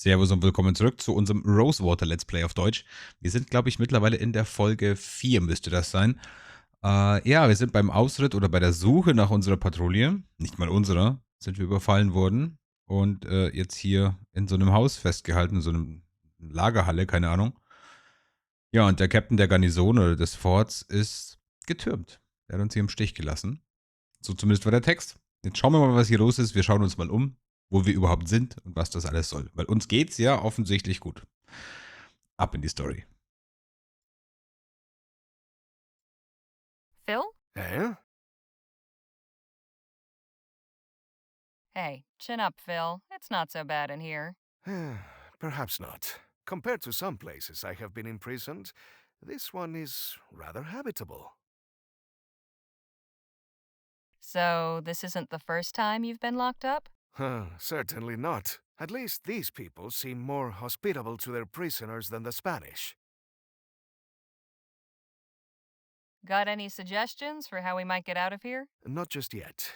Servus und willkommen zurück zu unserem Rosewater Let's Play auf Deutsch. Wir sind, glaube ich, mittlerweile in der Folge 4 müsste das sein. Ja, wir sind beim Ausritt oder bei der Suche nach unserer Patrouille, nicht mal unserer, sind wir überfallen worden und jetzt hier in so einem Haus festgehalten, in so einem Lagerhalle, keine Ahnung. Ja, und der Captain der Garnison oder des Forts ist getürmt. Der hat uns hier im Stich gelassen. So zumindest war der Text. Jetzt schauen wir mal, was hier los ist. Wir schauen uns mal um, wo wir überhaupt sind und was das alles soll. Weil uns geht's ja offensichtlich gut. Ab in die Story. Phil? Eh? Hey, chin up, Phil. It's not so bad in here. Perhaps not. Compared to some places I have been imprisoned, this one is rather habitable. So, this isn't the first time you've been locked up? Certainly not. At least these people seem more hospitable to their prisoners than the Spanish. Got any suggestions for how we might get out of here? Not just yet.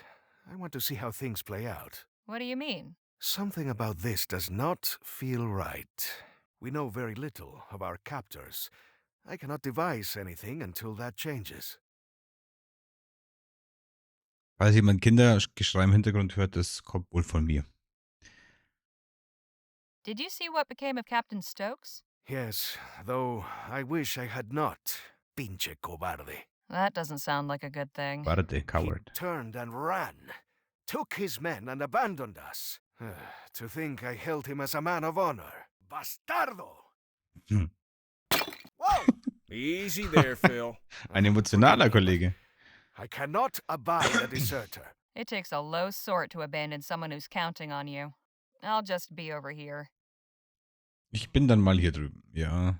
I want to see how things play out. What do you mean? Something about this does not feel right. We know very little of our captors. I cannot devise anything until that changes. Falls jemand Kindergeschrei im Hintergrund hört, das kommt wohl von mir. Did you see what became of Captain Stokes? Yes, though I wish I had not. Pinche cobarde. That doesn't sound like a good thing. Warte, coward. He turned and ran, took his men and abandoned us. To think I held him as a man of honor. Bastardo! Hm. Whoa! Easy there, Phil. Ein emotionaler Kollege. I cannot abide a deserter. It takes a low sort to abandon someone who's counting on you. I'll just be over here. Ich bin dann mal hier drüben. Ja.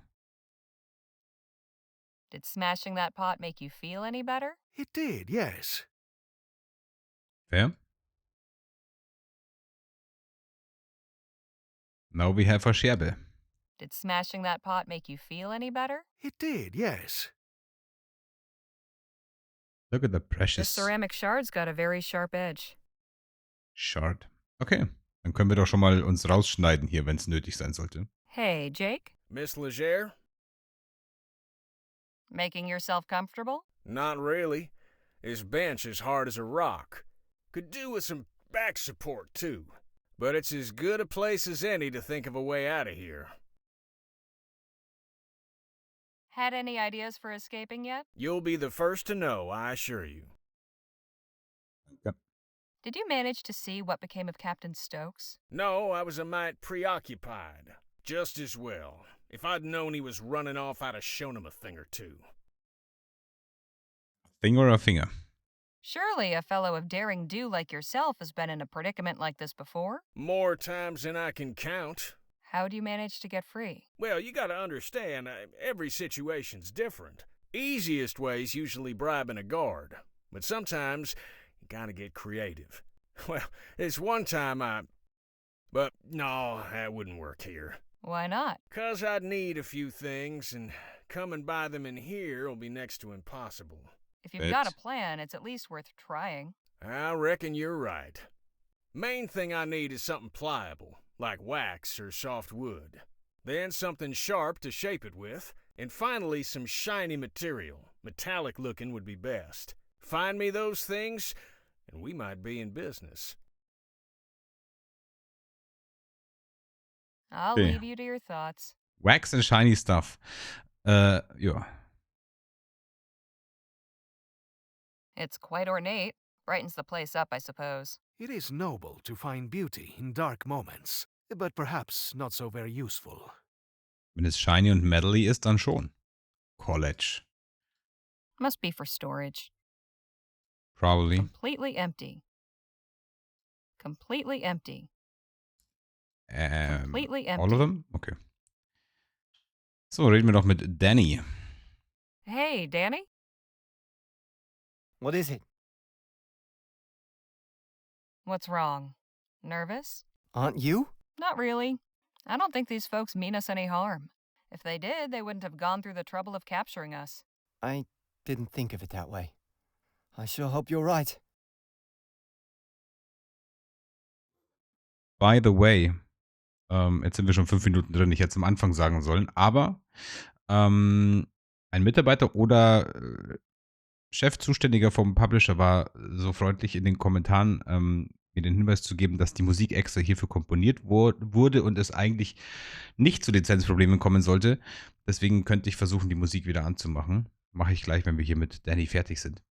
Did smashing that pot make you feel any better? It did, yes. Wer? Now we have a Scherbe. Did smashing that pot make you feel any better? It did, yes. Look at the The precious ceramic shard's got a very sharp edge. shard. Okay, dann können wir doch schon mal uns rausschneiden hier, wenn es nötig sein sollte. Hey, Jake? Miss Legere? Making yourself comfortable? Not really. His bench is hard as a rock. Could do with some back support, too. But it's as good a place as any to think of a way out of here. Had any ideas for escaping yet? You'll be the first to know, I assure you. Yep. Did you manage to see what became of Captain Stokes? No, I was a mite preoccupied. Just as well. If I'd known he was running off, I'd have shown him a thing or two. Thing or a finger? Surely a fellow of daring do like yourself has been in a predicament like this before? More times than I can count. How'd you manage to get free? Well, you gotta understand, every situation's different. Easiest way's usually bribing a guard, but sometimes you gotta get creative. Well, this one time But no, that wouldn't work here. Why not? 'Cause I'd need a few things, and coming by them in here will be next to impossible. If you've got a plan, it's at least worth trying. I reckon you're right. Main thing I need is something pliable, like wax or soft wood. Then something sharp to shape it with, and finally some shiny material. Metallic looking would be best. Find me those things, and we might be in business. I'll Okay. leave you to your thoughts. Wax and shiny stuff. Ja. It's quite ornate. Brightens the place up, I suppose. It is noble to find beauty in dark moments, but perhaps not so very useful. Wenn es shiny und metally ist, dann schon. College. Must be for storage. Probably. Completely empty. Completely empty. Completely empty. All of them? Okay. So, reden wir doch mit Danny. Hey, Danny? What is it? What's wrong? Nervous? Aren't you? Not really. I don't think these folks mean us any harm. If they did, they wouldn't have gone through the trouble of capturing us. I didn't think of it that way. I sure hope you're right. By the way, Jetzt sind wir schon 5 Minuten drin. Ich hätte es am Anfang sagen sollen. Aber ein Mitarbeiter oder Chef, Zuständiger vom Publisher war so freundlich in den Kommentaren mir den Hinweis zu geben, dass die Musik extra hierfür komponiert wurde und es eigentlich nicht zu Lizenzproblemen kommen sollte. Deswegen könnte ich versuchen, die Musik wieder anzumachen. Mache ich gleich, wenn wir hier mit Danny fertig sind.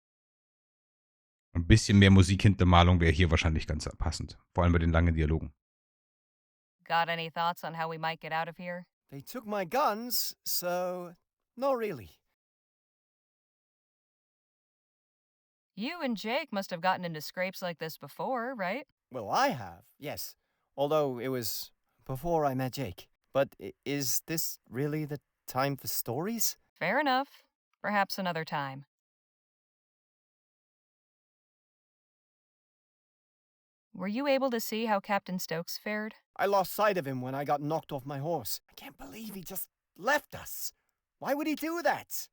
Ein bisschen mehr Musikhintermalung wäre hier wahrscheinlich ganz passend. Vor allem bei den langen Dialogen. Got any thoughts on how we might get out of here? They took my guns, so not really. You and Jake must have gotten into scrapes like this before, right? Well, I have, yes. Although it was before I met Jake. But is this really the time for stories? Fair enough. Perhaps another time. Were you able to see how Captain Stokes fared? I lost sight of him when I got knocked off my horse. I can't believe he just left us. Why would he do that?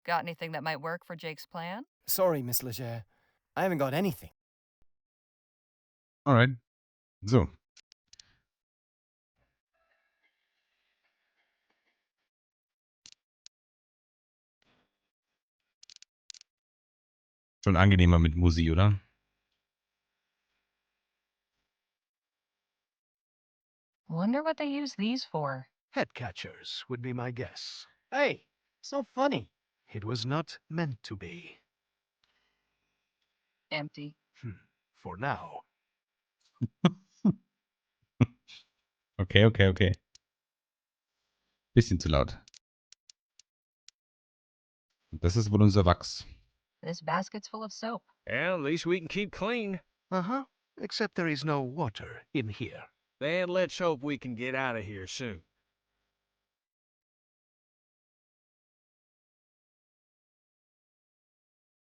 Got anything that might work for Jake's plan? Sorry, Miss Leger. I haven't got anything. Alright. So. Schon angenehmer mit Musi, oder? Wonder what they use these for. Head catchers would be my guess. Hey, so funny. It was not meant to be. Empty. For now. Okay. Bisschen zu laut. Und das ist wohl unser Wachs. This basket's full of soap. Well, at least we can keep clean. Uh-huh. Except there is no water in here. Then let's hope we can get out of here soon.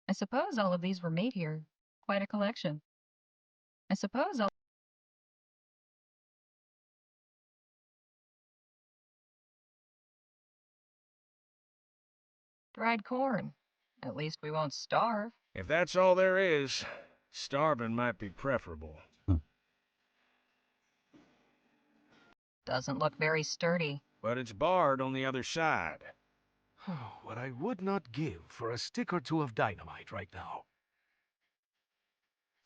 I suppose all of these were made here. Quite a collection. I suppose all... Dried corn. At least we won't starve. If that's all there is, starving might be preferable. Doesn't look very sturdy. But it's barred on the other side. What I would not give for a stick or two of dynamite right now.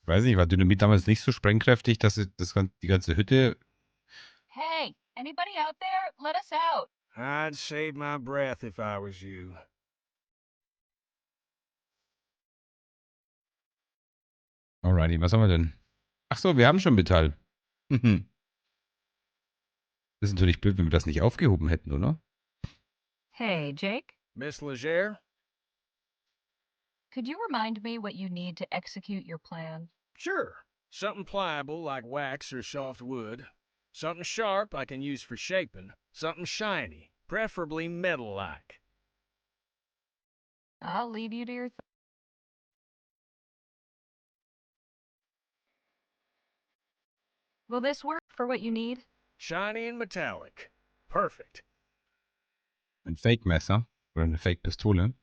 Ich weiß nicht, war Dynamit damals nicht so sprengkräftig, dass die ganze Hütte... Hey, anybody out there? Let us out. I'd save my breath if I was you. Alrighty, was haben wir denn? Ach so, wir haben schon Metall. Das ist natürlich blöd, wenn wir das nicht aufgehoben hätten, oder? Hey, Jake? Miss Leger? Could you remind me what you need to execute your plan? Sure. Something pliable like wax or soft wood. Something sharp I can use for shaping. Something shiny, preferably metal-like. I'll leave you to your... Will this work for what you need? Shiny and metallic. Perfect. Ein Fake-Messer oder eine Fake-Pistole.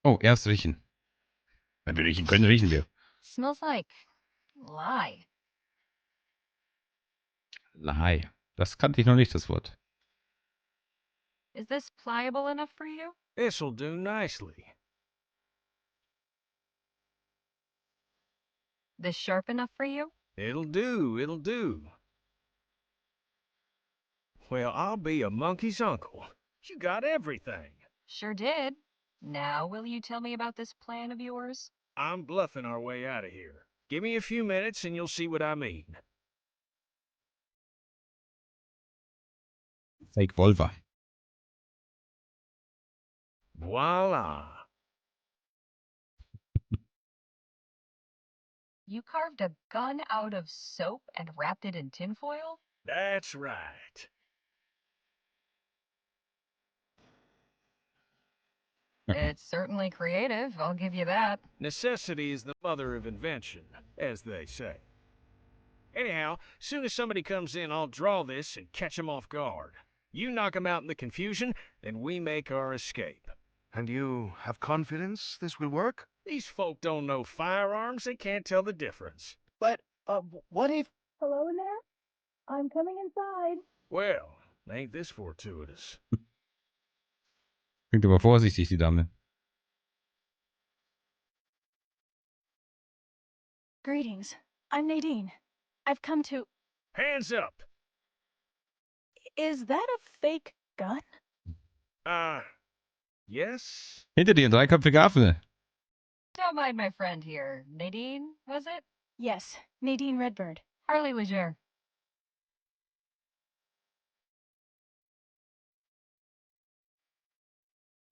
Oh, erst riechen. Wenn wir riechen können, riechen wir. Smells like... lye. Lye. Das kannte ich noch nicht, das Wort. Is this pliable enough for you? This'll do nicely. This sharp enough for you? It'll do. Well, I'll be a monkey's uncle. You got everything. Sure did. Now, will you tell me about this plan of yours? I'm bluffing our way out of here. Give me a few minutes and you'll see what I mean. Fake Volva. Voila. You carved a gun out of soap and wrapped it in tinfoil? That's right. It's certainly creative, I'll give you that. Necessity is the mother of invention, as they say. Anyhow, soon as somebody comes in, I'll draw this and catch 'em off guard. You knock 'em out in the confusion, then we make our escape. And you have confidence this will work? These folk don't know firearms, they can't tell the difference. But, what if... Hello in there? I'm coming inside. Well, ain't this fortuitous? Klingt aber vorsichtig, die Dame. Greetings. I'm Nadine. I've come to... Hands up! Is that a fake gun? Yes? Hinter dir, ein dreiköpfiger Affe. Don't mind my friend here. Nadine, was it? Yes, Nadine Redbird. Harley Leger.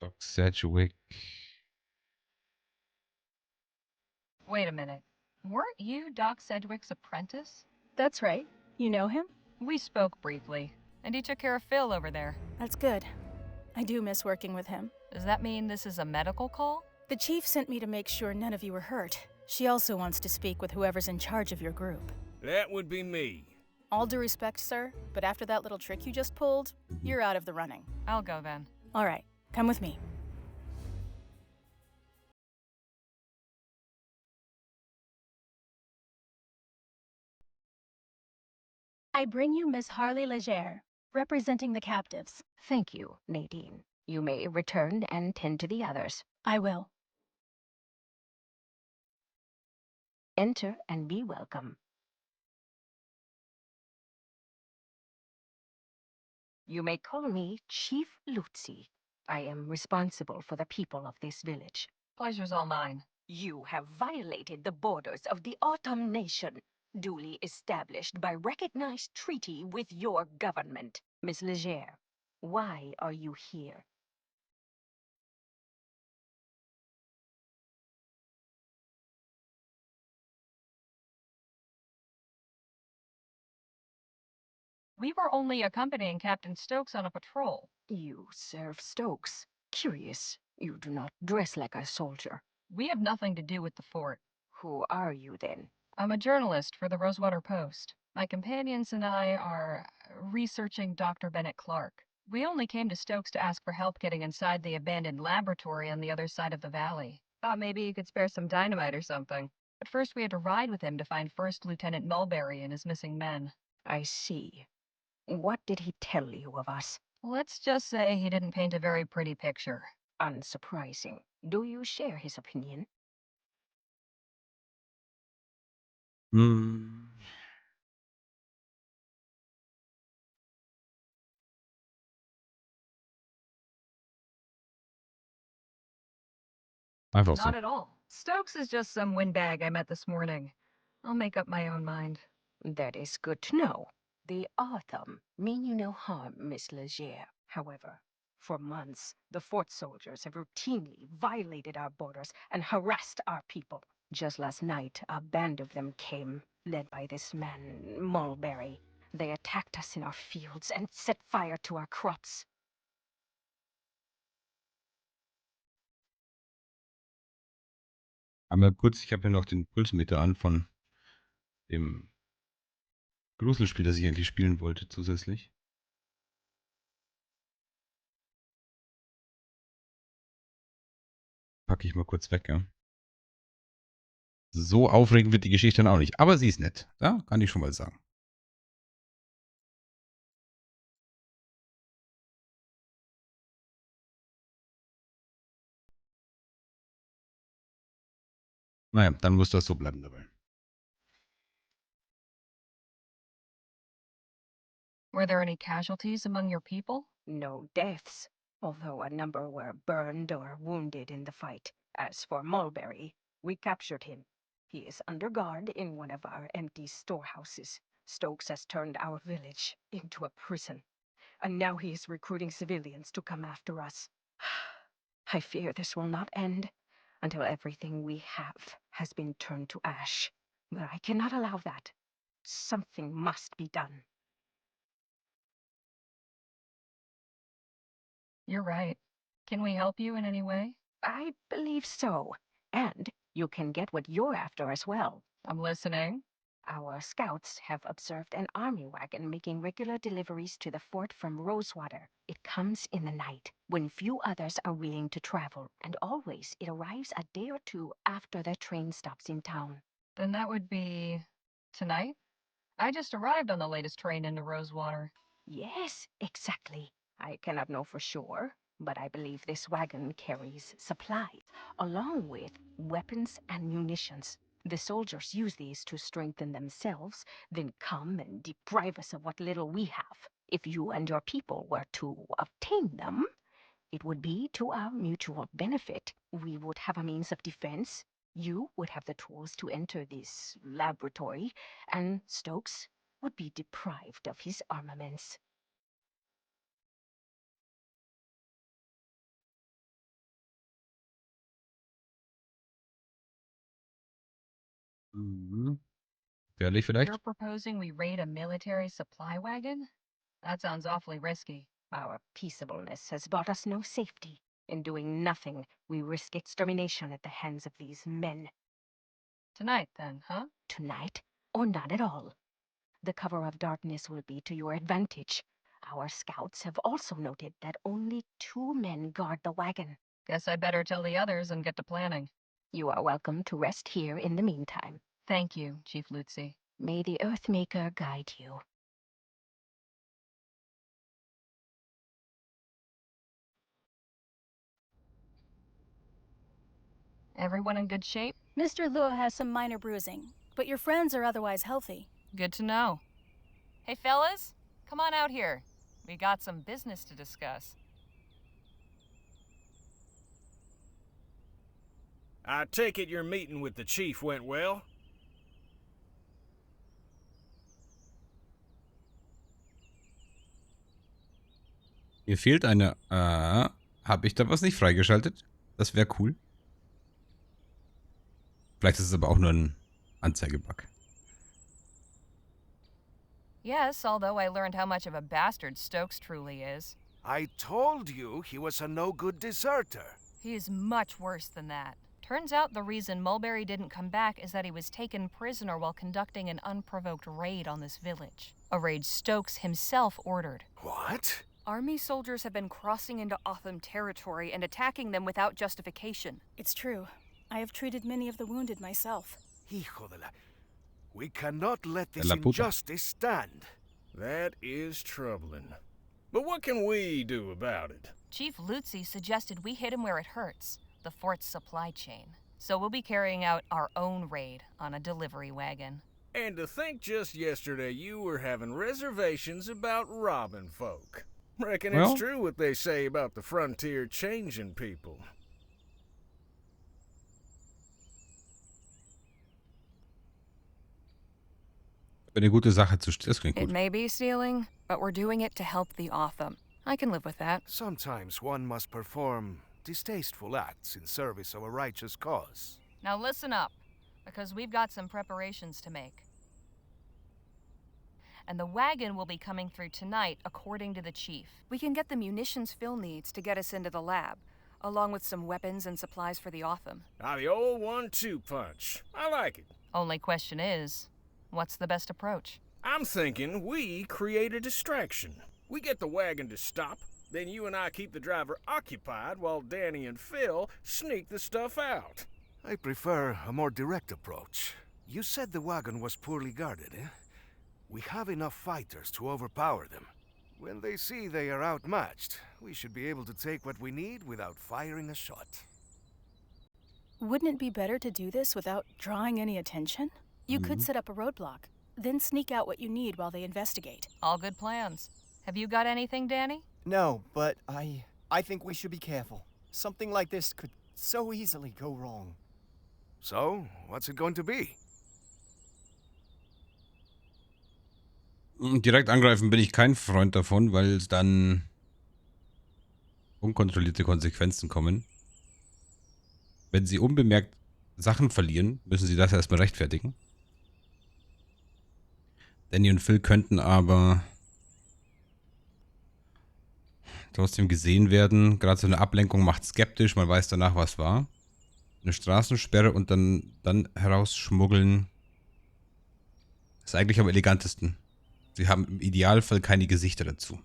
Doc Sedgwick. Wait a minute. Weren't you Doc Sedgwick's apprentice? That's right. You know him? We spoke briefly, and he took care of Phil over there. That's good. I do miss working with him. Does that mean this is a medical call? The chief sent me to make sure none of you were hurt. She also wants to speak with whoever's in charge of your group. That would be me. All due respect, sir, but after that little trick you just pulled, you're out of the running. I'll go then. All right, come with me. I bring you Miss Harley Leger, representing the captives. Thank you, Nadine. You may return and tend to the others. I will. Enter and be welcome. You may call me Chief Lutzi. I am responsible for the people of this village. Pleasure's all mine. You have violated the borders of the Autumn Nation, duly established by recognized treaty with your government. Miss Leger, why are you here? We were only accompanying Captain Stokes on a patrol. You serve Stokes. Curious. You do not dress like a soldier. We have nothing to do with the fort. Who are you then? I'm a journalist for the Rosewater Post. My companions and I are researching Dr. Bennett Clark. We only came to Stokes to ask for help getting inside the abandoned laboratory on the other side of the valley. Thought maybe you could spare some dynamite or something. But first we had to ride with him to find First Lieutenant Mulberry and his missing men. I see. What did he tell you of us? Let's just say he didn't paint a very pretty picture. Unsurprising. Do you share his opinion? Hm. Einfach so. Not at all. Stokes is just some windbag I met this morning. I'll make up my own mind. That is good to know. The autumn mean you no harm, Miss Leger. However, for months, the fort soldiers have routinely violated our borders and harassed our people. Just last night, a band of them came, led by this man, Mulberry. They attacked us in our fields and set fire to our crops. Einmal kurz, ich habe hier noch den Pulsmeter an von dem Gruselspiel, das ich eigentlich spielen wollte, zusätzlich. Packe ich mal kurz weg, ja. So aufregend wird die Geschichte dann auch nicht. Aber sie ist nett. Ja, kann ich schon mal sagen. Naja, dann muss das so bleiben dabei. Were there any casualties among your people? No deaths, although a number were burned or wounded in the fight. As for Mulberry, we captured him. He is under guard in one of our empty storehouses. Stokes has turned our village into a prison, and now he is recruiting civilians to come after us. I fear this will not end until everything we have has been turned to ash. But I cannot allow that. Something must be done. You're right. Can we help you in any way? I believe so. And you can get what you're after as well. I'm listening. Our scouts have observed an army wagon making regular deliveries to the fort from Rosewater. It comes in the night, when few others are willing to travel, and always it arrives a day or two after the train stops in town. Then that would be tonight? I just arrived on the latest train into Rosewater. Yes, exactly. I cannot know for sure, but I believe this wagon carries supplies, along with weapons and munitions. The soldiers use these to strengthen themselves, then come and deprive us of what little we have. If you and your people were to obtain them, it would be to our mutual benefit. We would have a means of defense. You would have the tools to enter this laboratory, and Stokes would be deprived of his armaments. Mhm. Gefährlich vielleicht? You're proposing we raid a military supply wagon? That sounds awfully risky. Our peaceableness has brought us no safety. In doing nothing, we risk extermination at the hands of these men. Tonight, then, huh? Tonight, or not at all. The cover of darkness will be to your advantage. Our scouts have also noted that only 2 men guard the wagon. Guess I better tell the others and get to planning. You are welcome to rest here in the meantime. Thank you, Chief Lutzi. May the Earthmaker guide you. Everyone in good shape? Mr. Luo has some minor bruising, but your friends are otherwise healthy. Good to know. Hey, fellas, come on out here. We got some business to discuss. I take it your meeting with the chief went well? Mir fehlt eine... habe ich da was nicht freigeschaltet? Das wäre cool. Vielleicht ist es aber auch nur ein Anzeigebug. Yes, although I learned how much of a bastard Stokes truly is. I told you he was a no-good deserter. He is much worse than that. Turns out the reason Mulberry didn't come back is that he was taken prisoner while conducting an unprovoked raid on this village. A raid Stokes himself ordered. What? Army soldiers have been crossing into Otham territory and attacking them without justification. It's true. I have treated many of the wounded myself. Hijo de la... We cannot let De this la puta. injustice stand. That is troubling. But what can we do about it? Chief Lutzi suggested we hit him where it hurts, the fort's supply chain. So we'll be carrying out our own raid on a delivery wagon. And to think just yesterday you were having reservations about robbing folk. Reckon Well- it's true what they say about the frontier changing people. Eine gute Sache zu... Das klingt It gut. may be stealing, but we're doing it to help the Otham. I can live with that. Sometimes one must perform distasteful acts in service of a righteous cause. Now listen up, because we've got some preparations to make. And the wagon will be coming through tonight, according to the chief. We can get the munitions Phil needs to get us into the lab, along with some weapons and supplies for the Otham. Ah, the old 1-2 punch. I like it. Only question is, what's the best approach? I'm thinking we create a distraction. We get the wagon to stop, then you and I keep the driver occupied while Danny and Phil sneak the stuff out. I prefer a more direct approach. You said the wagon was poorly guarded, eh? We have enough fighters to overpower them. When they see they are outmatched, we should be able to take what we need without firing a shot. Wouldn't it be better to do this without drawing any attention? You could set up a roadblock, then sneak out what you need while they investigate. All good plans. Have you got anything, Danny? No, but I think we should be careful. Something like this could so easily go wrong. So, what's it going to be? Direkt angreifen bin ich kein Freund davon, weil es dann unkontrollierte Konsequenzen kommen. Wenn sie unbemerkt Sachen verlieren, müssen sie das erstmal rechtfertigen. Danny und Phil könnten aber trotzdem gesehen werden. Gerade so eine Ablenkung macht skeptisch, man weiß danach, was war. Eine Straßensperre und dann herausschmuggeln. Ist eigentlich am elegantesten. Sie haben im Idealfall keine Gesichter dazu.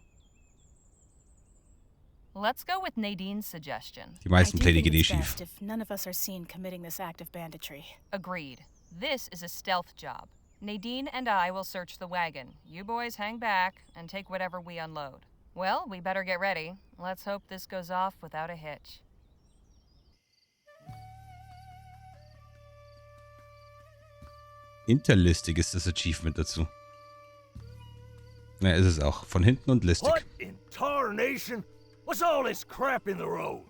Let's go with Nadine's suggestion. Die meisten Pläne gehen it's schief. best if none of us are seen committing this act of banditry. Agreed. This is a stealth job. Nadine and I will search the wagon. You boys hang back and take whatever we unload. Well, we better get ready. Let's hope this goes off without a hitch. Hinterlistig ist das Achievement dazu. Na, ist es auch. Von hinten und listig. What in tarnation? What's all this crap in the road?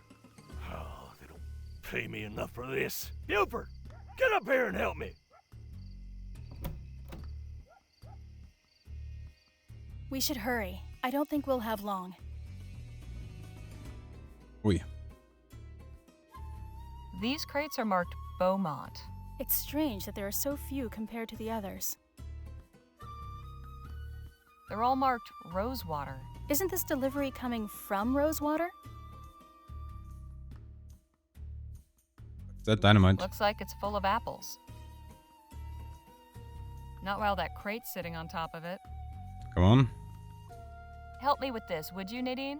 Oh, they don't pay me enough for this. Buford, get up here and help me. We should hurry. I don't think we'll have long. Ui. These crates are marked Beaumont. It's strange that there are so few compared to the others. They're all marked Rosewater. Isn't this delivery coming from Rosewater? Is that dynamite? Looks like it's full of apples. Not while that crate's sitting on top of it. Come on. Help me with this, would you, Nadine?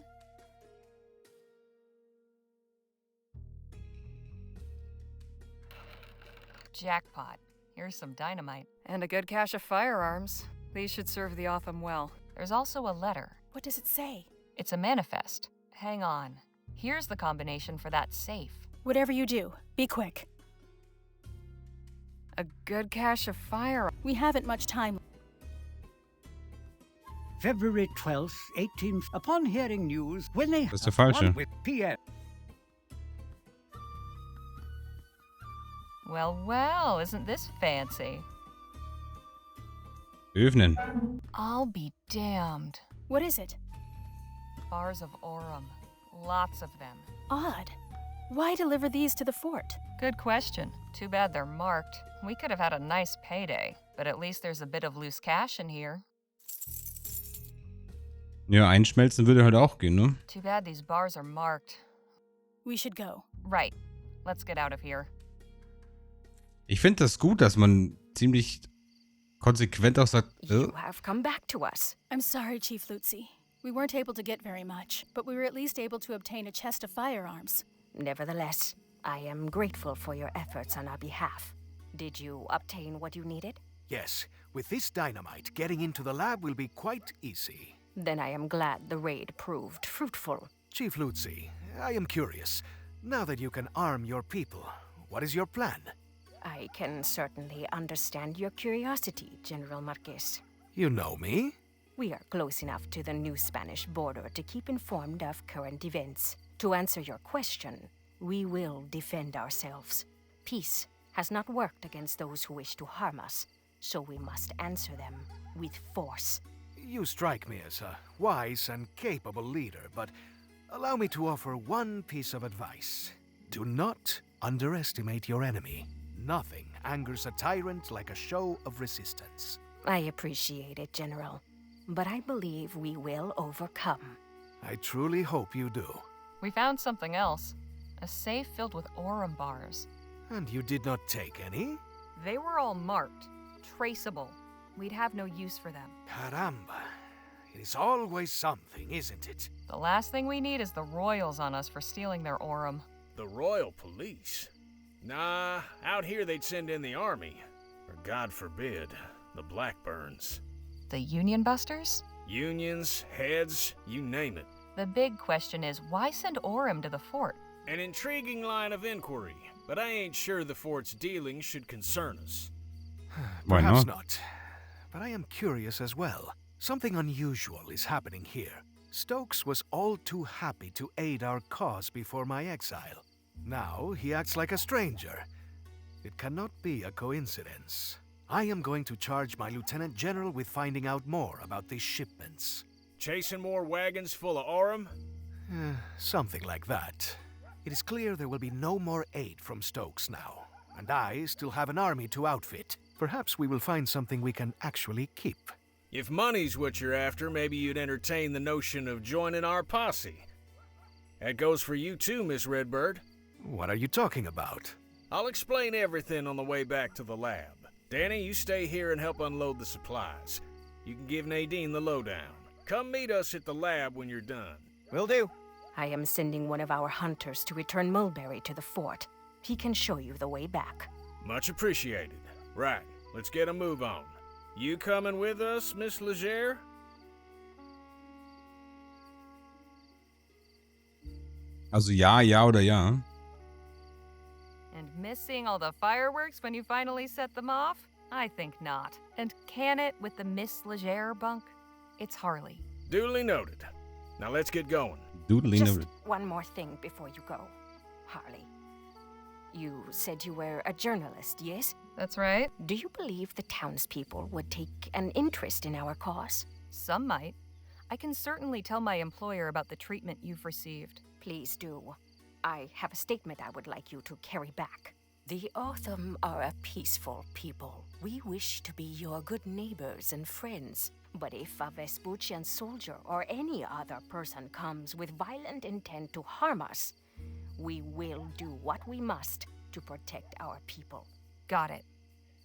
Jackpot. Here's some dynamite. And a good cache of firearms. These should serve the Otham well. There's also a letter. What does it say? It's a manifest. Hang on. Here's the combination for that safe. Whatever you do, be quick. A good cache of firearms. We haven't much time. February 12th, 18th, upon hearing news, when they Das ist der falsche. with PM. Well, well, isn't this fancy? Öffnen. I'll be damned. What is it? Bars of Aurum. Lots of them. Odd. Why deliver these to the fort? Good question. Too bad they're marked. We could have had a nice payday, but at least there's a bit of loose cash in here. Ja, einschmelzen würde halt auch gehen, ne? Too bad these bars are marked. We should go. Right. Let's get out of here. Ich finde das gut, dass man ziemlich konsequent auch sagt, You have come back to us. I'm sorry, Chief Lutzi. We weren't able to get very much, but we were at least able to obtain a chest of firearms. Nevertheless, I am grateful for your efforts on our behalf. Did you obtain what you needed? Yes, with this dynamite, getting into the lab will be quite easy. Then I am glad the raid proved fruitful. Chief Lutzi, I am curious. Now that you can arm your people, what is your plan? I can certainly understand your curiosity, General Marquez. You know me? We are close enough to the new Spanish border to keep informed of current events. To answer your question, we will defend ourselves. Peace has not worked against those who wish to harm us, so we must answer them with force. You strike me as a wise and capable leader, but allow me to offer one piece of advice. Do not underestimate your enemy. Nothing angers a tyrant like a show of resistance. I appreciate it, General, but I believe we will overcome. I truly hope you do. We found something else. A safe filled with Aurum bars. And you did not take any? They were all marked. Traceable. We'd have no use for them. Caramba. It is always something, isn't it? The last thing we need is the Royals on us for stealing their Aurum. The Royal Police? Nah, out here they'd send in the army. Or God forbid, the Blackburns. The Union Busters? Unions, heads, you name it. The big question is, why send Aurum to the fort? An intriguing line of inquiry, but I ain't sure the fort's dealings should concern us. Why Perhaps not? not. But I am curious as well. Something unusual is happening here. Stokes was all too happy to aid our cause before my exile. Now he acts like a stranger. It cannot be a coincidence. I am going to charge my Lieutenant General with finding out more about these shipments. Chasing more wagons full of Aurum? Something like that. It is clear there will be no more aid from Stokes now, and I still have an army to outfit. Perhaps we will find something we can actually keep. If money's what you're after, maybe you'd entertain the notion of joining our posse. That goes for you too, Miss Redbird. What are you talking about? I'll explain everything on the way back to the lab. Danny, you stay here and help unload the supplies. You can give Nadine the lowdown. Come meet us at the lab when you're done. Will do. I am sending one of our hunters to return Mulberry to the fort. He can show you the way back. Much appreciated. Right, let's get a move on. You coming with us, Miss Legere? Also ja, ja oder ja. And missing all the fireworks when you finally set them off? I think not. And can it with the Miss Legere bunk? It's Harley. Duly noted. Now let's get going. Doodly Just noted. one more thing before you go, Harley. You said you were a journalist, yes? That's right. Do you believe the townspeople would take an interest in our cause? Some might. I can certainly tell my employer about the treatment you've received. Please do. I have a statement I would like you to carry back. The Autumn are a peaceful people. We wish to be your good neighbors and friends. But if a Vespuccian soldier or any other person comes with violent intent to harm us, we will do what we must to protect our people. Got it.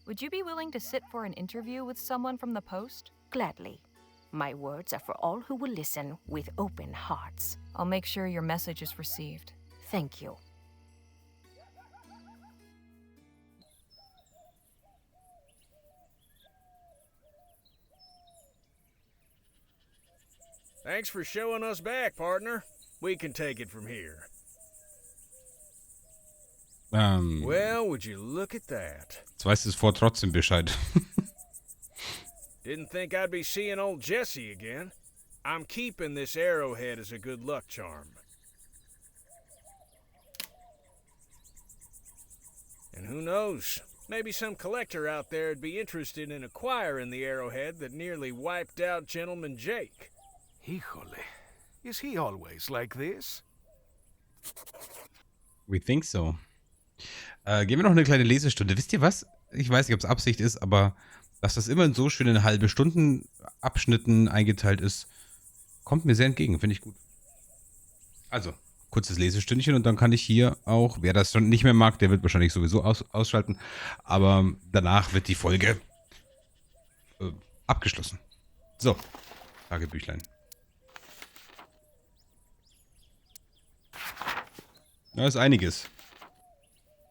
Would you be willing to sit for an interview with someone from the post? Gladly. My words are for all who will listen with open hearts. I'll make sure your message is received. Thank you. Thanks for showing us back, partner. We can take it from here. Well, would you look at that? Jetzt weiß das Fort trotzdem Bescheid. Didn't think I'd be seeing old Jesse again. I'm keeping this arrowhead as a good luck charm. And who knows? Maybe some collector out there'd be interested in acquiring the arrowhead that nearly wiped out Gentleman Jake. Híjole. Is he always like this? We think so. Gehen wir noch eine kleine Lesestunde. Wisst ihr was? Ich weiß nicht, ob es Absicht ist, aber dass das immer in so schönen halbe Stunden Abschnitten eingeteilt ist, kommt mir sehr entgegen. Finde ich gut. Also, kurzes Lesestündchen und dann kann ich hier auch, wer das schon nicht mehr mag, der wird wahrscheinlich sowieso ausschalten, aber danach wird die Folge abgeschlossen. So, Tagebüchlein. Da ist einiges.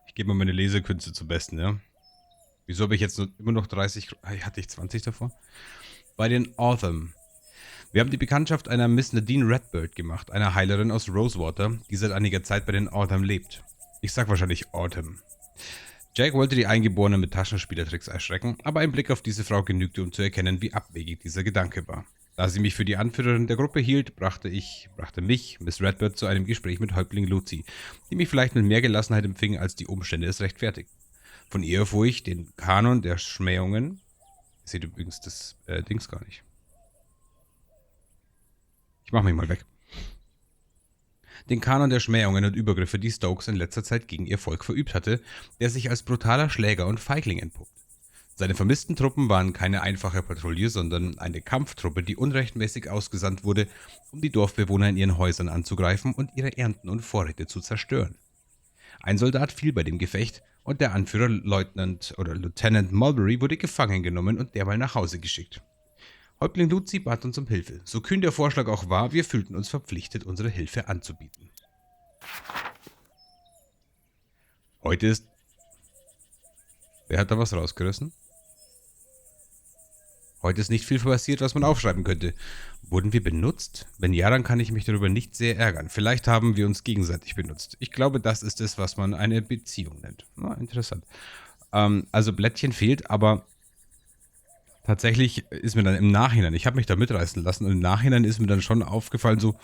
Ich gebe mal meine Lesekünste zum Besten, ja. Wieso habe ich jetzt immer noch 30? Hatte ich 20 davor? Bei den Autumn. Wir haben die Bekanntschaft einer Miss Nadine Redbird gemacht, einer Heilerin aus Rosewater, die seit einiger Zeit bei den Autumn lebt. Ich sag wahrscheinlich Autumn. Jack wollte die Eingeborenen mit Taschenspielertricks erschrecken, aber ein Blick auf diese Frau genügte, um zu erkennen, wie abwegig dieser Gedanke war. Da sie mich für die Anführerin der Gruppe hielt, brachte mich, Miss Redbird, zu einem Gespräch mit Häuptling Lucy, die mich vielleicht mit mehr Gelassenheit empfing, als die Umstände es rechtfertigten. Von ihr erfuhr ich den Kanon der Schmähungen. Ihr seht übrigens das Dings gar nicht. Ich mach mich mal weg. Den Kanon der Schmähungen und Übergriffe, die Stokes in letzter Zeit gegen ihr Volk verübt hatte, der sich als brutaler Schläger und Feigling entpuppt. Seine vermissten Truppen waren keine einfache Patrouille, sondern eine Kampftruppe, die unrechtmäßig ausgesandt wurde, um die Dorfbewohner in ihren Häusern anzugreifen und ihre Ernten und Vorräte zu zerstören. Ein Soldat fiel bei dem Gefecht und der Anführer Lieutenant Mulberry wurde gefangen genommen und derweil nach Hause geschickt. Häuptling Lucy bat uns um Hilfe. So kühn der Vorschlag auch war, wir fühlten uns verpflichtet, unsere Hilfe anzubieten. Heute ist... Wer hat da was rausgerissen? Heute ist nicht viel passiert, was man aufschreiben könnte. Wurden wir benutzt? Wenn ja, dann kann ich mich darüber nicht sehr ärgern. Vielleicht haben wir uns gegenseitig benutzt. Ich glaube, das ist es, was man eine Beziehung nennt. Na, interessant. Also Blättchen fehlt, aber tatsächlich ist mir dann im Nachhinein, ich habe mich da mitreißen lassen und im Nachhinein ist mir dann schon aufgefallen, so,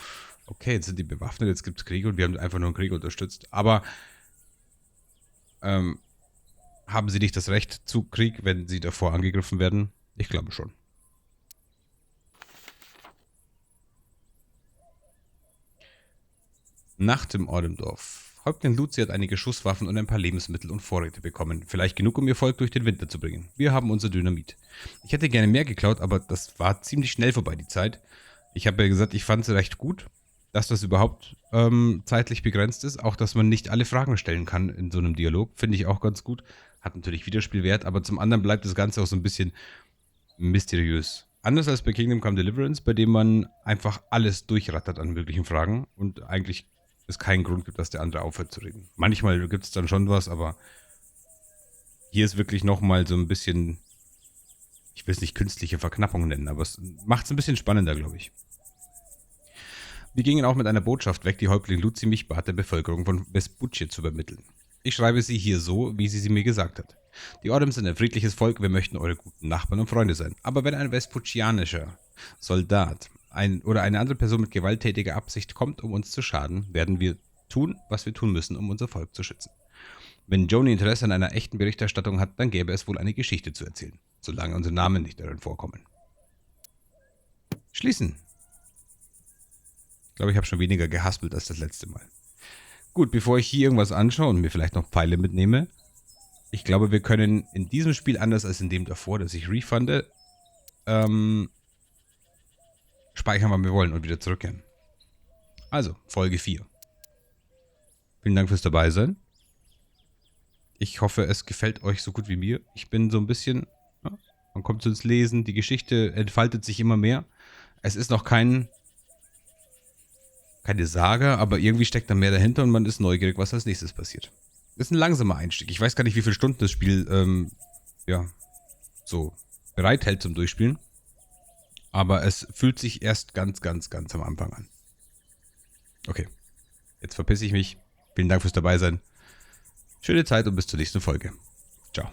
okay, jetzt sind die bewaffnet, jetzt gibt es Krieg und wir haben einfach nur einen Krieg unterstützt. Aber haben sie nicht das Recht zu Krieg, wenn sie davor angegriffen werden? Ich glaube schon. Nacht im Ordendorf. Häuptling Lucy hat einige Schusswaffen und ein paar Lebensmittel und Vorräte bekommen. Vielleicht genug, um ihr Volk durch den Winter zu bringen. Wir haben unser Dynamit. Ich hätte gerne mehr geklaut, aber das war ziemlich schnell vorbei, die Zeit. Ich habe ja gesagt, ich fand es recht gut, dass das überhaupt zeitlich begrenzt ist. Auch, dass man nicht alle Fragen stellen kann in so einem Dialog. Finde ich auch ganz gut. Hat natürlich Wiederspielwert, aber zum anderen bleibt das Ganze auch so ein bisschen mysteriös. Anders als bei Kingdom Come Deliverance, bei dem man einfach alles durchrattert an möglichen Fragen und eigentlich es keinen Grund gibt, dass der andere aufhört zu reden. Manchmal gibt es dann schon was, aber hier ist wirklich nochmal so ein bisschen, ich will es nicht künstliche Verknappung nennen, aber es macht es ein bisschen spannender, glaube ich. Wir gingen auch mit einer Botschaft weg, die Häuptling Luzi mich bat, der Bevölkerung von Vespucci zu übermitteln. Ich schreibe sie hier so, wie sie mir gesagt hat. Die Ordems sind ein friedliches Volk, wir möchten eure guten Nachbarn und Freunde sein. Aber wenn ein vespuccianischer Soldat oder eine andere Person mit gewalttätiger Absicht kommt, um uns zu schaden, werden wir tun, was wir tun müssen, um unser Volk zu schützen. Wenn Joni Interesse an einer echten Berichterstattung hat, dann gäbe es wohl eine Geschichte zu erzählen, solange unsere Namen nicht darin vorkommen. Schließen. Ich glaube, ich habe schon weniger gehaspelt als das letzte Mal. Gut, bevor ich hier irgendwas anschaue und mir vielleicht noch Pfeile mitnehme, ich glaube, wir können in diesem Spiel, anders als in dem davor, das ich refunde, speichern, wann wir wollen und wieder zurückkehren. Also, Folge 4. Vielen Dank fürs Dabeisein. Ich hoffe, es gefällt euch so gut wie mir. Ich bin so ein bisschen, ja, man kommt so ins Lesen, die Geschichte entfaltet sich immer mehr. Es ist noch keine Saga, aber irgendwie steckt da mehr dahinter und man ist neugierig, was als nächstes passiert. Das ist ein langsamer Einstieg. Ich weiß gar nicht, wie viele Stunden das Spiel so bereithält zum Durchspielen. Aber es fühlt sich erst ganz am Anfang an. Okay, jetzt verpiss ich mich. Vielen Dank fürs Dabeisein. Schöne Zeit und bis zur nächsten Folge. Ciao.